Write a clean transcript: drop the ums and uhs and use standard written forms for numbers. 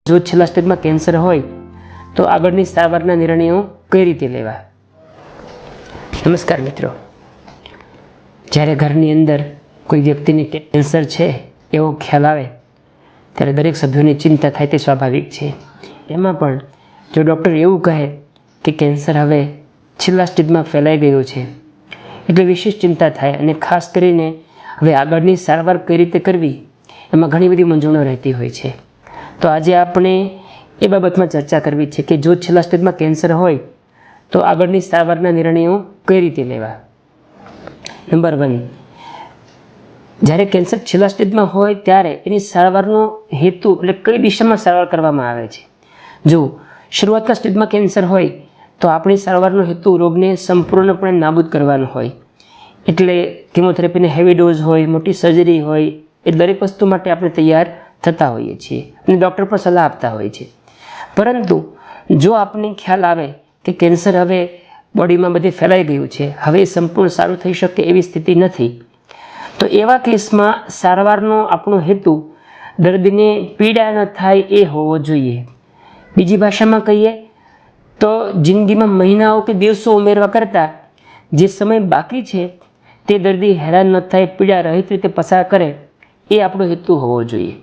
જો છેલ્લા સ્ટેજમાં કેન્સર હોય તો આગળની સારવારના નિર્ણયો કઈ રીતે લેવા? નમસ્કાર મિત્રો, જ્યારે ઘરની અંદર કોઈ વ્યક્તિને કેન્સર છે એવો ખ્યાલ આવે ત્યારે દરેક સભ્યોની ચિંતા થાય તે સ્વાભાવિક છે. એમાં પણ જો ડૉક્ટર એવું કહે કે કેન્સર હવે છેલ્લા સ્ટેજમાં ફેલાઈ ગયું છે એટલે વિશેષ ચિંતા થાય, અને ખાસ કરીને હવે આગળની સારવાર કઈ રીતે કરવી એમાં ઘણી બધી મૂંઝવણો રહેતી હોય છે. તો આજે આપણે એ બાબતમાં ચર્ચા કરવી છે કે જો છેલ્લા સ્ટેજમાં કેન્સર હોય તો આગળની સારવારના નિર્ણયો કઈ રીતે લેવા. નંબર 1, જ્યારે કેન્સર છેલ્લા સ્ટેજમાં હોય ત્યારે એની સારવારનો હેતુ એટલે કઈ દિશામાં સારવાર કરવામાં આવે છે. જો શરૂઆતના સ્ટેજમાં કેન્સર હોય તો આપણી સારવારનો હેતુ રોગને સંપૂર્ણપણે નાબૂદ કરવાનો હોય, એટલે કેમોથેરાપીને હેવી ડોઝ હોય, મોટી સર્જરી હોય, એ દરેક વસ્તુ માટે આપણે તૈયાર થતા હોઈએ છીએ અને ડૉક્ટર પણ સલાહ આપતા હોય છે. પરંતુ જો આપણને ખ્યાલ આવે કે કેન્સર હવે બોડીમાં બધે ફેલાઈ ગયું છે, હવે સંપૂર્ણ સારું થઈ શકે એવી સ્થિતિ નથી, તો એવા કેસમાં સારવારનો આપણો હેતુ દર્દીને પીડા ન થાય એ હોવો જોઈએ. બીજી ભાષામાં કહીએ તો જિંદગીમાં મહિનાઓ કે દિવસો ઉમેરવા કરતાં જે સમય બાકી છે તે દર્દી હેરાન ન થાય, પીડા રહિત રીતે પસાર કરે, એ આપણો હેતુ હોવો જોઈએ.